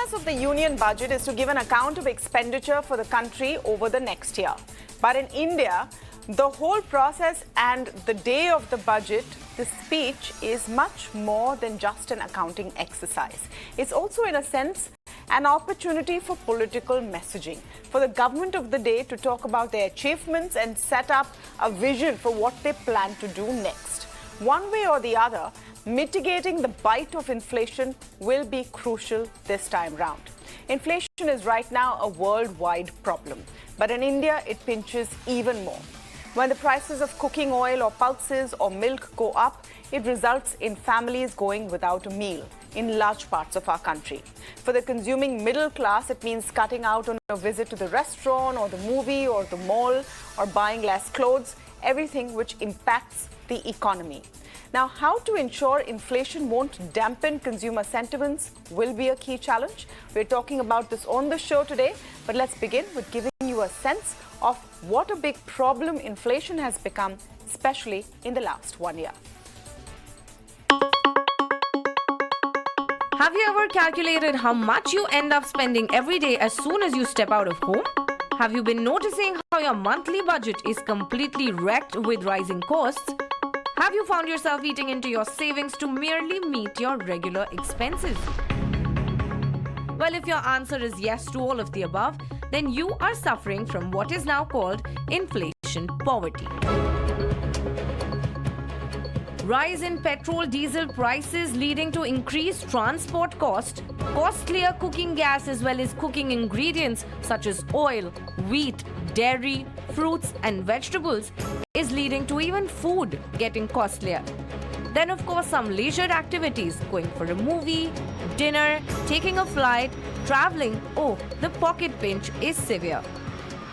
process of the union budget is to give an account of expenditure for the country over the next year. But in India, the whole process and the day of the budget, the speech, is much more than just an accounting exercise. It's also, in a sense, an opportunity for political messaging, for the government of the day to talk about their achievements and set up a vision for what they plan to do next. One way or the other, mitigating the bite of inflation will be crucial this time round. Inflation is right now a worldwide problem, but in India it pinches even more. When the prices of cooking oil or pulses or milk go up, it results in families going without a meal in large parts of our country. For the consuming middle class, it means cutting out on a visit to the restaurant or the movie or the mall or buying less clothes, everything which impacts the economy. Now, how to ensure inflation won't dampen consumer sentiments will be a key challenge. We're talking about this on the show today, but let's begin with giving you a sense of what a big problem inflation has become, especially in the last 1 year. Have you ever calculated how much you end up spending every day as soon as you step out of home? Have you been noticing how your monthly budget is completely wrecked with rising costs? Have you found yourself eating into your savings to merely meet your regular expenses? Well, if your answer is yes to all of the above, then you are suffering from what is now called inflation poverty. Rise in petrol, diesel prices leading to increased transport cost, costlier cooking gas as well as cooking ingredients such as oil, wheat, dairy, fruits and vegetables is leading to even food getting costlier. Then of course some leisure activities, going for a movie, dinner, taking a flight, traveling, the pocket pinch is severe.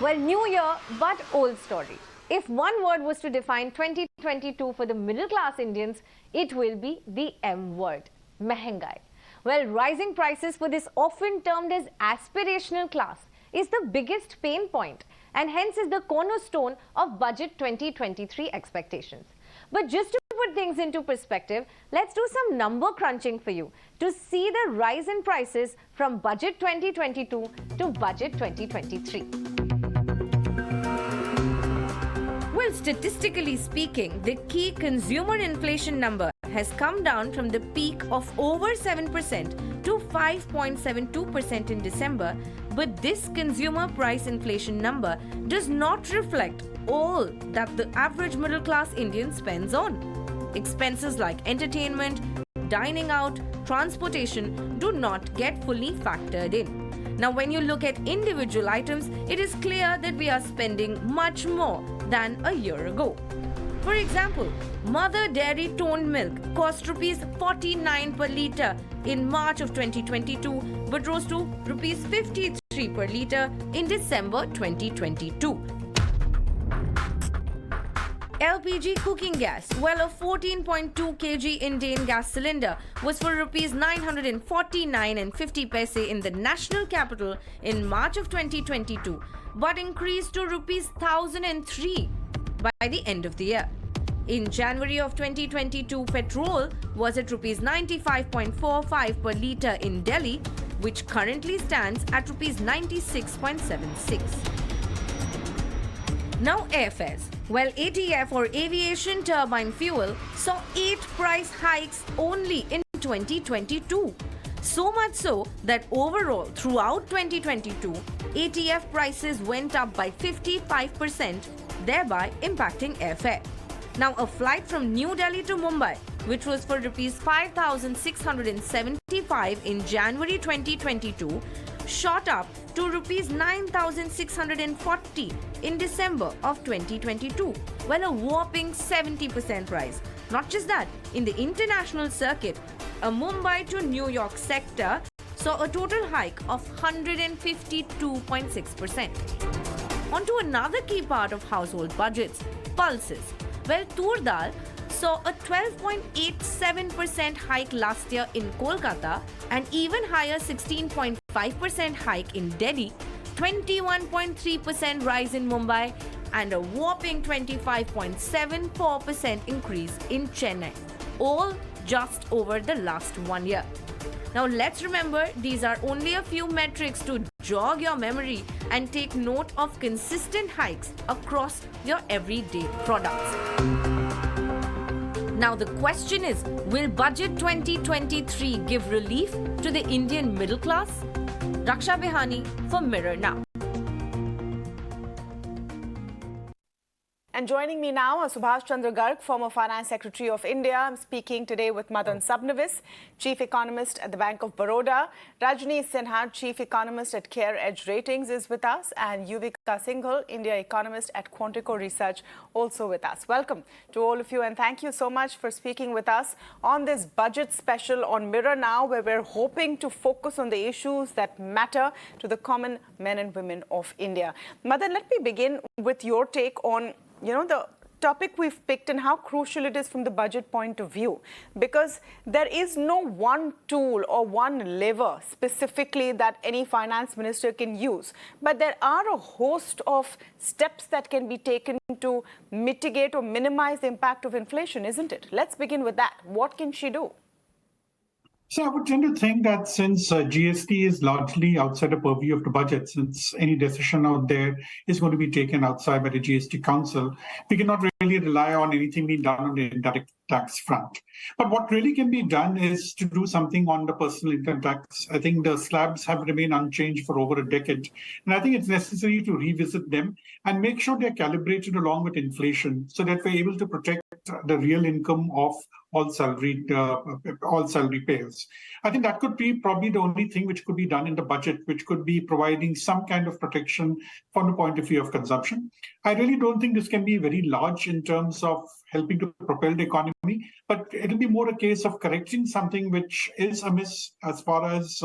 Well, new year but old story. If one word was to define 2022 for the middle class Indians, it will be the M word, mehengai. Well, rising prices for this often termed as aspirational class is the biggest pain point and hence is the cornerstone of Budget 2023 expectations. But just to put things into perspective, let's do some number crunching for you to see the rise in prices from Budget 2022 to Budget 2023. Well, statistically speaking, the key consumer inflation number has come down from the peak of over 7% to 5.72% in December, but this consumer price inflation number does not reflect all that the average middle class Indian spends on. Expenses like entertainment, dining out, transportation do not get fully factored in. Now, when you look at individual items, it is clear that we are spending much more than a year ago. For example, Mother Dairy toned milk cost rupees 49 per litre in March of 2022 but rose to rupees 53 per litre in December 2022. LPG cooking gas, well, a 14.2 kg Indian gas cylinder was for rupees 949.50 paise in the national capital in March of 2022, but increased to rupees 1,003 by the end of the year. In January of 2022, petrol was at rupees 95.45 per litre in Delhi, which currently stands at rupees 96.76. Now airfares. Well, ATF or aviation turbine fuel saw 8 price hikes only in 2022. So much so that overall throughout 2022, ATF prices went up by 55%, thereby impacting airfare. Now, a flight from New Delhi to Mumbai, which was for rupees 5,675 in January 2022, shot up to rupees 9,640 in December of 2022, well, a whopping 70% rise. Not just that, in the international circuit, a Mumbai to New York sector saw a total hike of 152.6%. On to another key part of household budgets, pulses. Well, tur dal saw a 12.87% hike last year in Kolkata, an even higher 16.5% hike in Delhi, 21.3% rise in Mumbai, and a whopping 25.74% increase in Chennai, all just over the last 1 year. Now let's remember, these are only a few metrics to jog your memory and take note of consistent hikes across your everyday products. Now the question is, will Budget 2023 give relief to the Indian middle class? Raksha Behani for Mirror Now. And joining me now is Subhash Garg, former Finance Secretary of India. I'm speaking today with Madan Sabnavis, Chief Economist at the Bank of Baroda. Rajni Sinha, Chief Economist at Care Edge Ratings, is with us. And Yuvika Singhal, India Economist at Quantico Research, also with us. Welcome to all of you, and thank you so much for speaking with us on this budget special on Mirror Now, where we're hoping to focus on the issues that matter to the common men and women of India. Madan, let me begin with your take on the topic we've picked and how crucial it is from the budget point of view, because there is no one tool or one lever specifically that any finance minister can use. But there are a host of steps that can be taken to mitigate or minimize the impact of inflation, isn't it? Let's begin with that. What can she do? So I would tend to think that since GST is largely outside the purview of the budget, since any decision out there is going to be taken outside by the GST Council, we cannot really rely on anything being done on the indirect tax front. But what really can be done is to do something on the personal income tax. I think the slabs have remained unchanged for over a decade. And I think it's necessary to revisit them and make sure they're calibrated along with inflation so that we're able to protect the real income of all salary payers. I think that could be probably the only thing which could be done in the budget, which could be providing some kind of protection from the point of view of consumption. I really don't think this can be very large in terms of helping to propel the economy, but it'll be more a case of correcting something which is amiss as far as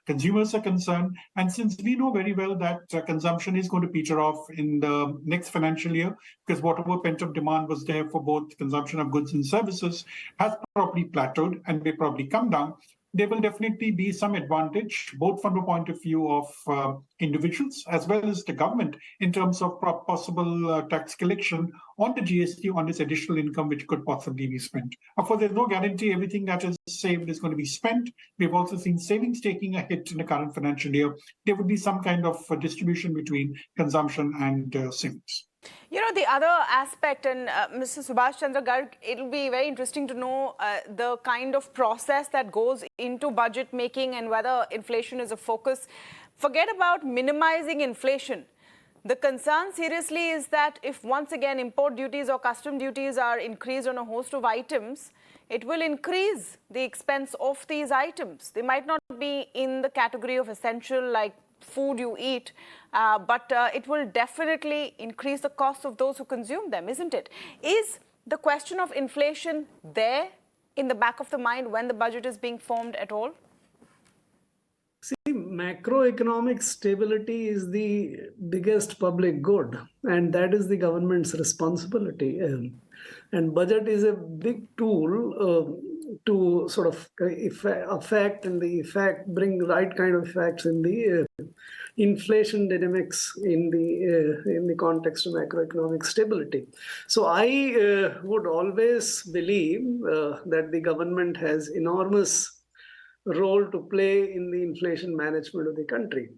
consumers are concerned. And since we know very well that consumption is going to peter off in the next financial year, because whatever pent-up demand was there for both consumption of goods and services has probably plateaued and may probably come down, there will definitely be some advantage, both from the point of view of individuals as well as the government, in terms of possible tax collection on the GST on this additional income which could possibly be spent. Of course, there's no guarantee everything that is saved is going to be spent. We've also seen savings taking a hit in the current financial year. There would be some kind of distribution between consumption and savings. The other aspect, and Mr. Subhash Chandra Garg, it'll be very interesting to know the kind of process that goes into budget making and whether inflation is a focus. Forget about minimizing inflation. The concern seriously is that if once again import duties or custom duties are increased on a host of items, it will increase the expense of these items. They might not be in the category of essential like food you eat, but it will definitely increase the cost of those who consume them, isn't it? Is the question of inflation there in the back of the mind when the budget is being formed at all? See, macroeconomic stability is the biggest public good, and that is the government's responsibility. And budget is a big tool to sort of affect and the effect, bring right kind of effects in the inflation dynamics in the context of macroeconomic stability. So I would always believe that the government has enormous role to play in the inflation management of the country.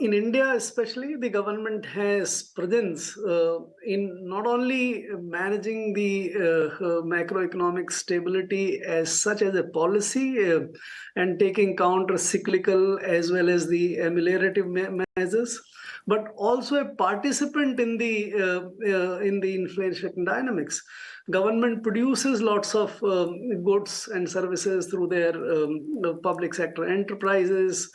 In India especially, the government has presence in not only managing the macroeconomic stability as such as a policy and taking counter-cyclical as well as the ameliorative measures, but also a participant in the inflation dynamics. Government produces lots of goods and services through their public sector enterprises,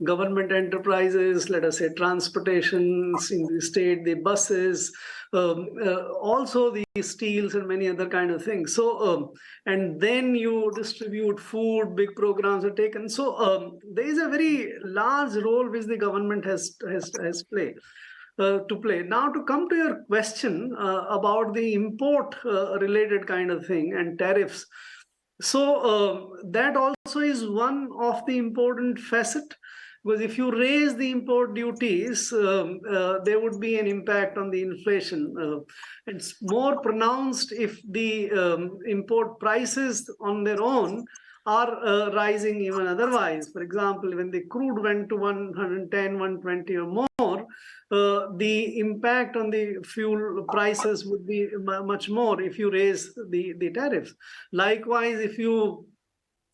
government enterprises, let us say transportations in the state, the buses, also the steels and many other kind of things. So, and then you distribute food, big programs are taken. So there is a very large role which the government has played. To play. Now, to come to your question about the import related kind of thing and tariffs. So that also is one of the important facet, because if you raise the import duties, there would be an impact on the inflation. It's more pronounced if the import prices on their own are rising even otherwise. For example, when the crude went to 110, 120 or more, the impact on the fuel prices would be much more if you raise the tariffs. Likewise, if you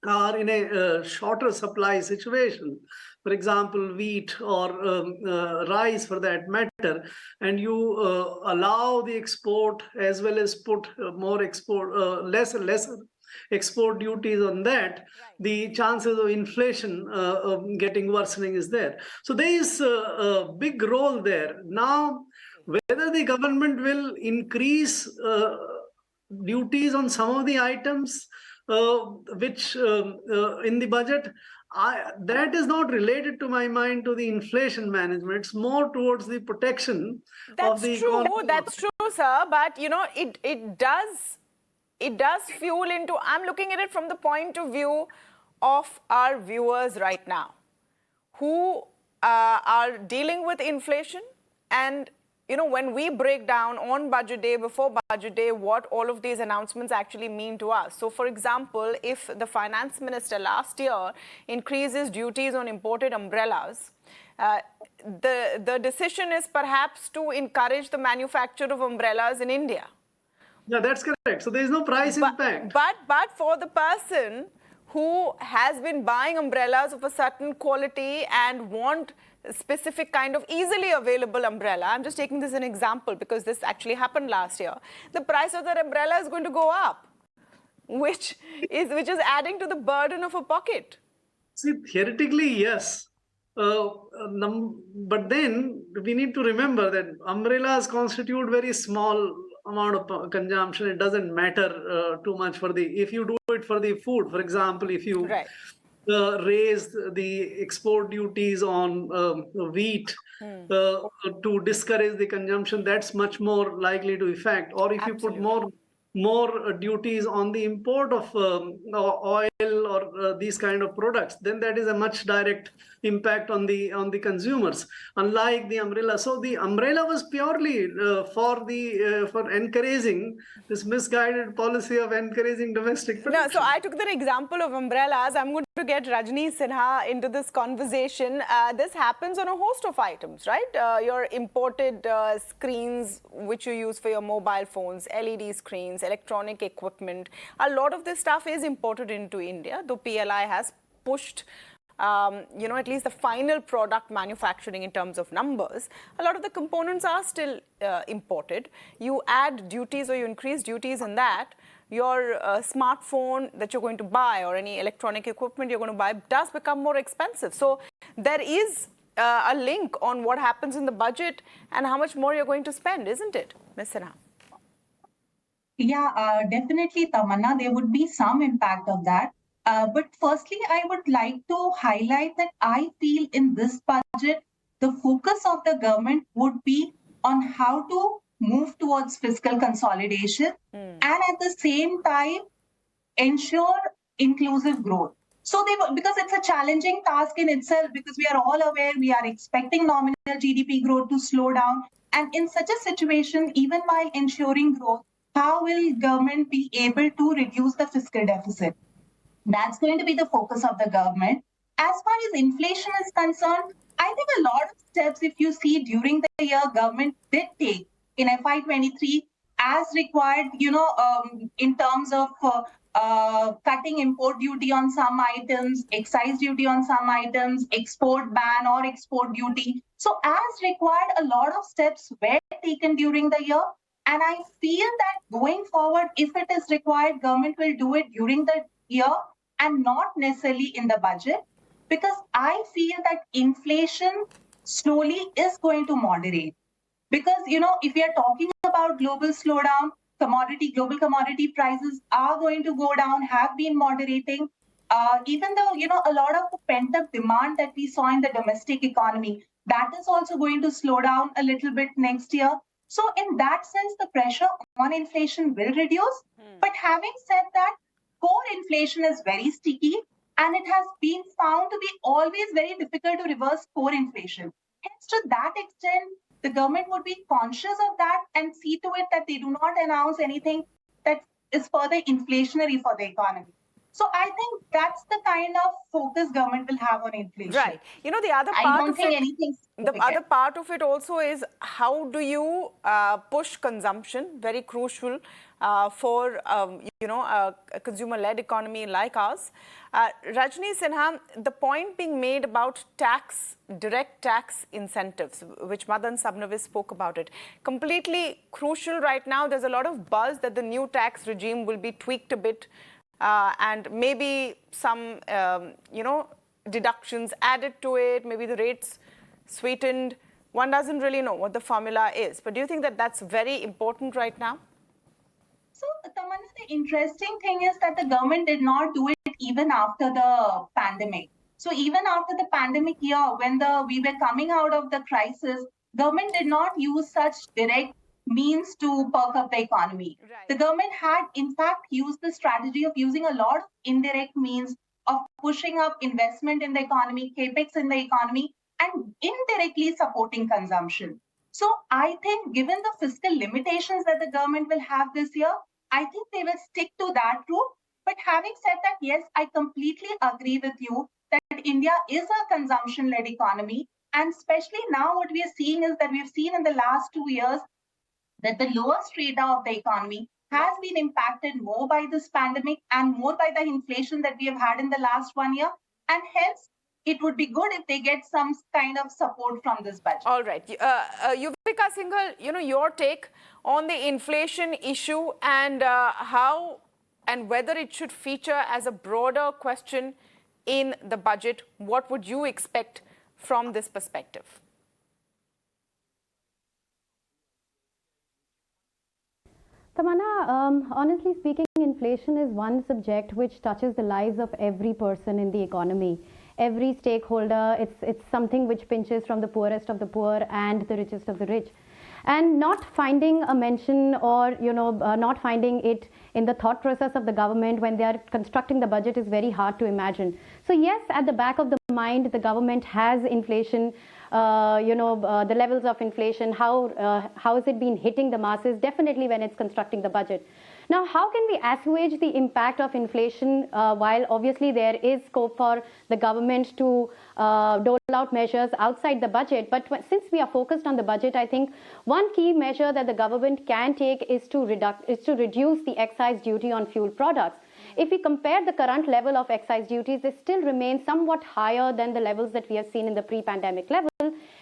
are in a shorter supply situation, for example, wheat or rice for that matter, and you allow the export as well as put more export, lesser export duties on that, the chances of inflation getting worsening is there. So there is a big role there. Now, whether the government will increase duties on some of the items which in the budget, that is not related to my mind to the inflation management. It's more towards the protection of the economy. That's true, sir. But it does fuel into. I'm looking at it from the point of view of our viewers right now, who are dealing with inflation. And when we break down on budget day, before budget day, what all of these announcements actually mean to us. So, for example, if the finance minister last year increases duties on imported umbrellas, the decision is perhaps to encourage the manufacture of umbrellas in India. Yeah, that's correct. So there is no price impact. But for the person who has been buying umbrellas of a certain quality and want a specific kind of easily available umbrella, I'm just taking this as an example because this actually happened last year, the price of that umbrella is going to go up, which is adding to the burden of a pocket. See, theoretically, yes. But then we need to remember that umbrellas constitute very small amount of consumption. It doesn't matter too much if you do it for the food. For example, if you raise the export duties on wheat to discourage the consumption, that's much more likely to effect. Or if you put more duties on the import of oil or these kind of products, then that is a much direct impact on the consumers, unlike the umbrella. So the umbrella was purely for encouraging this misguided policy of encouraging domestic production. No, so I took the example of umbrellas. I'm going to get Rajni Sinha into this conversation. This happens on a host of items, right? Your imported screens, which you use for your mobile phones, LED screens, electronic equipment. A lot of this stuff is imported into India, though PLI has pushed at least the final product manufacturing in terms of numbers. A lot of the components are still imported. You add duties or you increase duties in that, your smartphone that you're going to buy or any electronic equipment you're going to buy does become more expensive. So there is a link on what happens in the budget and how much more you're going to spend, isn't it, Ms. Sinha? Yeah, definitely, Tamanna. There would be some impact of that. But firstly, I would like to highlight that I feel in this budget, the focus of the government would be on how to move towards fiscal consolidation and at the same time ensure inclusive growth. So because it's a challenging task in itself, because we are all aware we are expecting nominal GDP growth to slow down. And in such a situation, even while ensuring growth, how will government be able to reduce the fiscal deficit? That's going to be the focus of the government. As far as inflation is concerned, I think a lot of steps, if you see during the year, government did take in FY23 as required, in terms of cutting import duty on some items, excise duty on some items, export ban or export duty. So as required, a lot of steps were taken during the year. And I feel that going forward, if it is required, government will do it during the year and not necessarily in the budget, because I feel that inflation slowly is going to moderate. Because, if we are talking about global slowdown, global commodity prices are going to go down, have been moderating. Even though, a lot of the pent-up demand that we saw in the domestic economy, that is also going to slow down a little bit next year. So in that sense, the pressure on inflation will reduce. But having said that, core inflation is very sticky, and it has been found to be always very difficult to reverse core inflation. Hence, to that extent, the government would be conscious of that and see to it that they do not announce anything that is further inflationary for the economy. So I think that's the kind of focus government will have on inflation. Right. You know, the other I part don't of think it, anything the significant. other part of it also is how do you push consumption, very crucial for, a consumer-led economy like ours. Rajni Sinha, the point being made about tax, direct tax incentives, which Madan Sabnavis spoke about it, completely crucial right now. There's a lot of buzz that the new tax regime will be tweaked a bit and maybe some, deductions added to it, maybe the rates sweetened. One doesn't really know what the formula is. But do you think that that's very important right now? So, Tamanna, the interesting thing is that the government did not do it even after the pandemic. So, even after the pandemic year, when we were coming out of the crisis, government did not use such direct means to perk up the economy. Right. The government had, in fact, used the strategy of using a lot of indirect means of pushing up investment in the economy, capex in the economy, and indirectly supporting consumption. So I think given the fiscal limitations that the government will have this year, I think they will stick to that route. But having said that, yes, I completely agree with you that India is a consumption-led economy. And especially now what we are seeing is that we've seen in the last 2 years that the lower strata of the economy has been impacted more by this pandemic and more by the inflation that we have had in the last 1 year. And hence, it would be good if they get some kind of support from this budget. All right. Yuvika Singhal, your take on the inflation issue and how and whether it should feature as a broader question in the budget. What would you expect from this perspective? Tamanna, honestly speaking, inflation is one subject which touches the lives of every person in the economy. Every stakeholder, it's something which pinches from the poorest of the poor and the richest of the rich. And not finding a mention or, not finding it in the thought process of the government when they are constructing the budget is very hard to imagine. So yes, at the back of the mind, the government has inflation, the levels of inflation, how has it been hitting the masses, definitely when it's constructing the budget. Now, how can we assuage the impact of inflation while obviously there is scope for the government to dole out measures outside the budget? But since we are focused on the budget, I think one key measure that the government can take is to reduce the excise duty on fuel products. If we compare the current level of excise duties, they still remain somewhat higher than the levels that we have seen in the pre-pandemic level.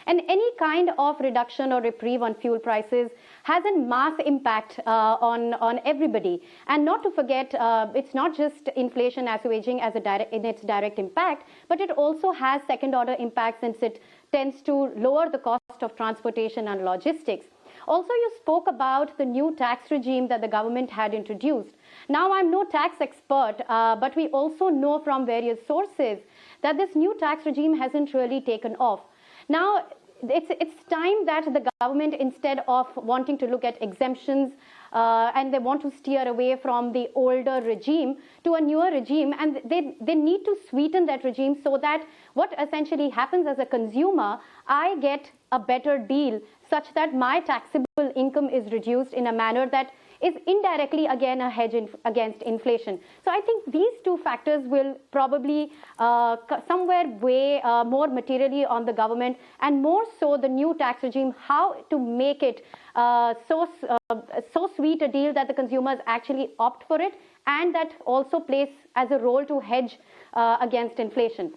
And any kind of reduction or reprieve on fuel prices has a mass impact on everybody. And not to forget, it's not just inflation assuaging in its direct impact, but it also has second-order impacts since it tends to lower the cost of transportation and logistics. Also, you spoke about the new tax regime that the government had introduced. Now, I'm no tax expert, but we also know from various sources that this new tax regime hasn't really taken off. Now, it's time that the government, instead of wanting to look at exemptions and they want to steer away from the older regime to a newer regime, and they need to sweeten that regime so that what essentially happens as a consumer, I get a better deal such that my taxable income is reduced in a manner that is indirectly, again, a hedge against inflation. So I think these two factors will probably somewhere weigh more materially on the government, and more so the new tax regime, how to make it so sweet a deal that the consumers actually opt for it, and that also plays as a role to hedge against inflation.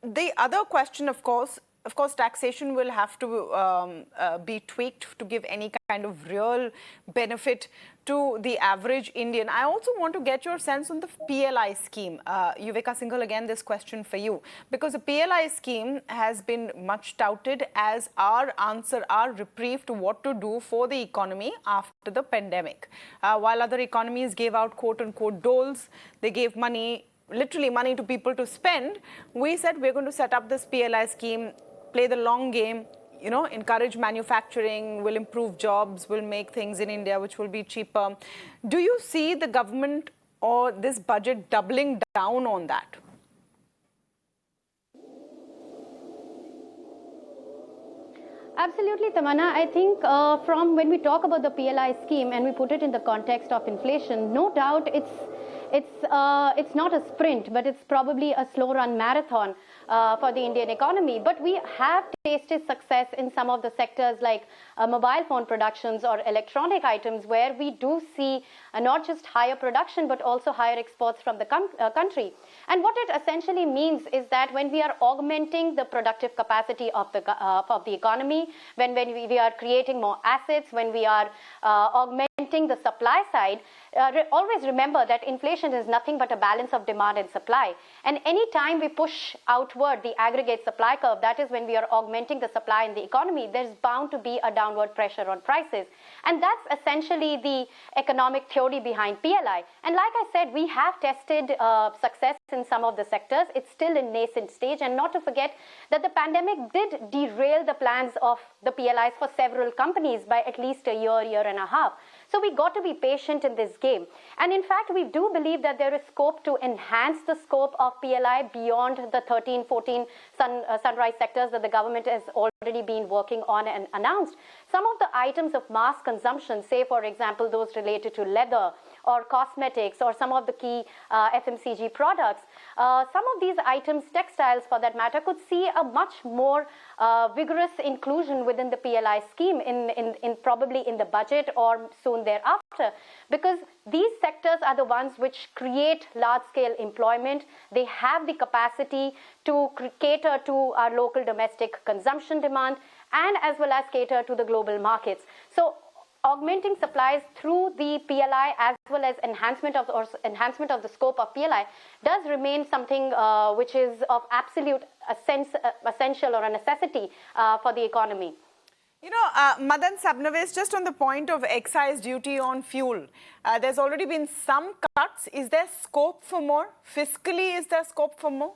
The other question, of course, taxation will have to be tweaked to give any kind of real benefit to the average Indian. I also want to get your sense on the PLI scheme. Yuvika Singhal, again, this question for you, because the PLI scheme has been much touted as our answer, our reprieve to what to do for the economy after the pandemic. While other economies gave out quote-unquote doles, they gave money, literally money to people to spend, we said we're going to set up this PLI scheme, play the long game, encourage manufacturing, will improve jobs, will make things in India which will be cheaper. Do you see the government or this budget doubling down on that? Absolutely, Tamanna. I think from when we talk about the PLI scheme and we put it in the context of inflation, no doubt it's not a sprint, but it's probably a slow run marathon for the Indian economy. But we have tasted success in some of the sectors like mobile phone productions or electronic items, where we do see not just higher production but also higher exports from the country. And what it essentially means is that when we are augmenting the productive capacity of the economy, when we are creating more assets, when we are augmenting the supply side, always remember that inflation is nothing but a balance of demand and supply. And any time we push outward the aggregate supply curve, that is when we are augmenting the supply in the economy, there's bound to be a downward pressure on prices. And that's essentially the economic theory behind PLI. And like I said, we have tested success in some of the sectors. It's still in nascent stage. And not to forget that the pandemic did derail the plans of the PLIs for several companies by at least a year and a half. So we got to be patient in this game. And in fact, we do believe that there is scope to enhance the scope of PLI beyond the 13, 14 sunrise sectors that the government has already been working on and announced. Some of the items of mass consumption, say for example, those related to leather or cosmetics or some of the key FMCG products, some of these items, textiles for that matter, could see a much more vigorous inclusion within the PLI scheme in probably in the budget or soon thereafter, because these sectors are the ones which create large-scale employment. They have the capacity to cater to our local domestic consumption demand and as well as cater to the global markets. So augmenting supplies through the PLI as well as enhancement of the scope of PLI does remain something which is of absolute essential or a necessity for the economy. You know, Madan Sabnavis, just on the point of excise duty on fuel, there's already been some cuts. Is there scope for more? Fiscally, is there scope for more?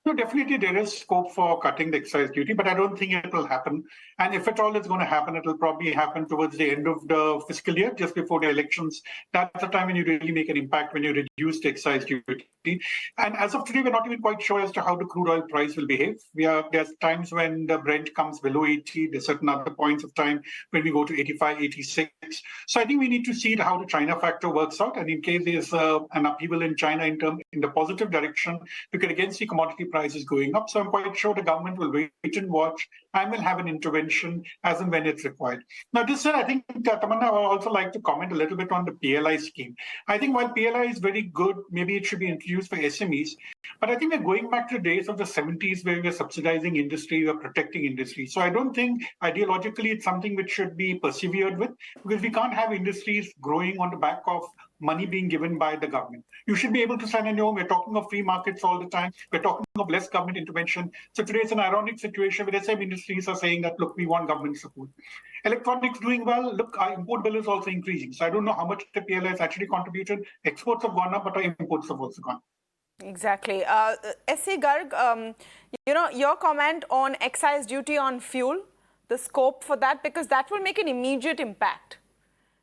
No, definitely there is scope for cutting the excise duty, but I don't think it will happen. And if at all it's going to happen, it will probably happen towards the end of the fiscal year, just before the elections. That's the time when you really make an impact, when you reduce the excise duty. And as of today, we're not even quite sure as to how the crude oil price will behave. There's times when the Brent comes below 80. There's certain other points of time when we go to 85, 86. So I think we need to see how the China factor works out. And in case there's an upheaval in China in the positive direction, we could again see commodity prices going up. So I'm quite sure the government will wait and watch and will have an intervention as and when it's required. Now, this said, I think, Tamanna, I would also like to comment a little bit on the PLI scheme. I think while PLI is very good, maybe it should be introduced for SMEs, but I think we're going back to the days of the 70s where we're subsidizing industry, we're protecting industry. So I don't think ideologically it's something which should be persevered with, because we can't have industries growing on the back of money being given by the government. You should be able to stand on your own. We're talking of free markets all the time. We're talking of less government intervention. So today it's an ironic situation where some industries are saying that, look, we want government support. Electronics doing well. Look, our import bill is also increasing. So I don't know how much the PLI has actually contributed. Exports have gone up, but our imports have also gone up. Exactly. S.C. Garg, you know, your comment on excise duty on fuel, the scope for that, because that will make an immediate impact.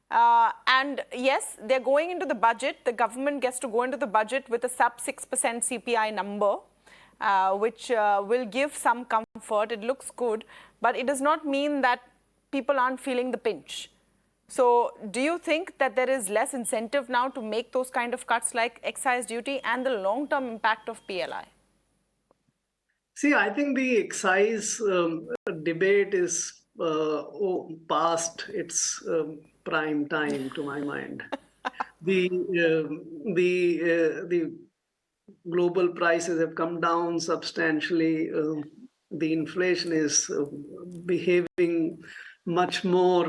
And yes, they're going into the budget. The government gets to go into the budget with a sub 6% CPI number, which will give some comfort. It looks good, but it does not mean that people aren't feeling the pinch. So do you think that there is less incentive now to make those kind of cuts like excise duty and the long-term impact of PLI? See, I think the excise debate is past its prime time, to my mind. The global prices have come down substantially. The inflation is behaving much more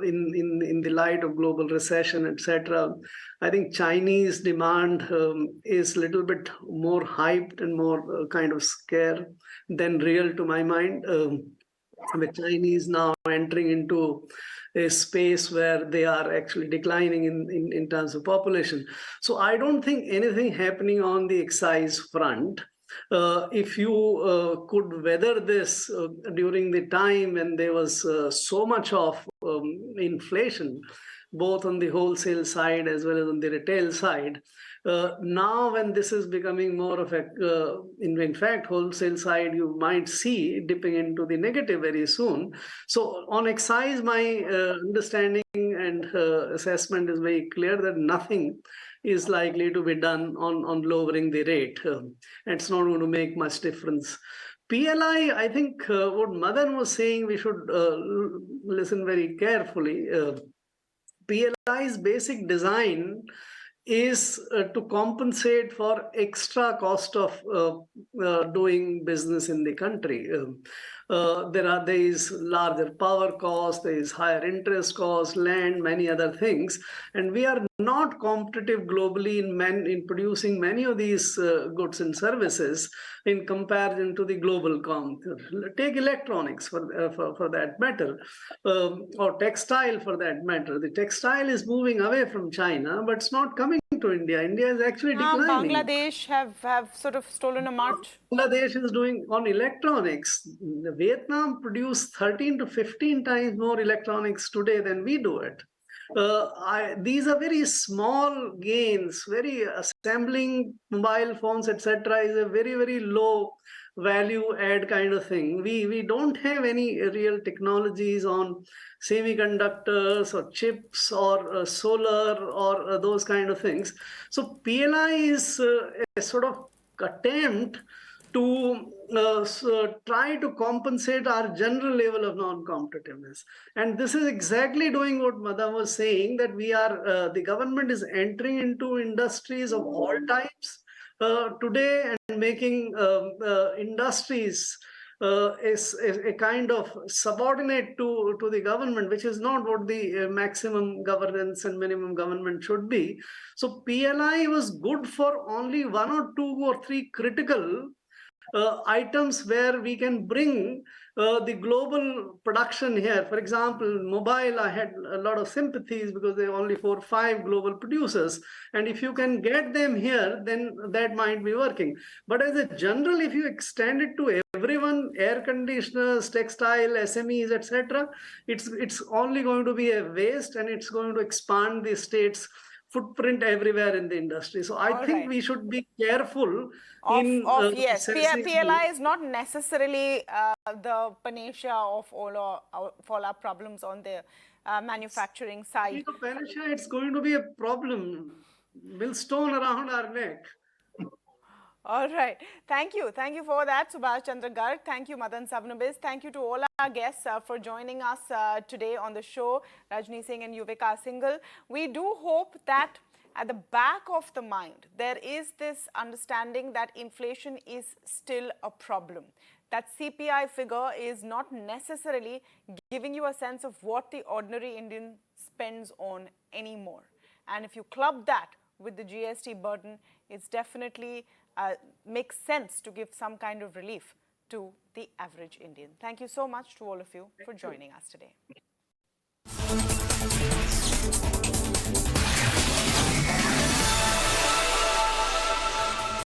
in the light of global recession, etc. I think Chinese demand is a little bit more hyped and more kind of scare than real, to my mind. The Chinese now entering into a space where they are actually declining in terms of population. So I don't think anything happening on the excise front. If you could weather this during the time when there was so much of inflation, both on the wholesale side as well as on the retail side. Now, when this is becoming more of a, in fact, wholesale side, you might see dipping into the negative very soon. So on excise, my understanding and assessment is very clear that nothing is likely to be done on lowering the rate. It's not going to make much difference. PLI, I think what Madan was saying, we should listen very carefully. PLI's basic design is to compensate for extra cost of doing business in the country. There is larger power costs, there is higher interest costs, land, many other things, and we are not competitive globally in producing many of these goods and services in comparison to the global Take electronics for that matter, or textile for that matter. The textile is moving away from China, but it's not coming to India. India is actually declining. Bangladesh have sort of stolen a march. Bangladesh is doing on electronics. Vietnam produced 13 to 15 times more electronics today than we do it. These are very small gains. Very assembling mobile phones, etc., is a very, very low value add kind of thing. We don't have any real technologies on semiconductors or chips or solar or those kind of things. So PLI is a sort of attempt to try to compensate our general level of non-competitiveness. And this is exactly doing what Madan was saying, that we are, the government is entering into industries of all types today and making industries is a kind of subordinate to the government, which is not what the maximum governance and minimum government should be. So PLI was good for only 1 or 2 or 3 critical items where we can bring the global production here. For example, mobile, I had a lot of sympathies because there are only 4 or 5 global producers. And if you can get them here, then that might be working. But as a general, if you extend it to everyone, air conditioners, textile, SMEs, etc., it's only going to be a waste, and it's going to expand the state's footprint everywhere in the industry. So I think we should be careful yes, PLI is not necessarily the panacea of all our problems on the manufacturing side. Panacea, it's going to be a problem, millstone around our neck. All right. Thank you. Thank you for that, Subhash Chandra Garg. Thank you, Madan Sabnabis. Thank you to all our guests for joining us today on the show, Rajni Singh and Yuvika Singhal. We do hope that at the back of the mind, there is this understanding that inflation is still a problem. That CPI figure is not necessarily giving you a sense of what the ordinary Indian spends on anymore. And if you club that with the GST burden, it's definitely makes sense to give some kind of relief to the average Indian. Thank you so much to all of you for joining us today.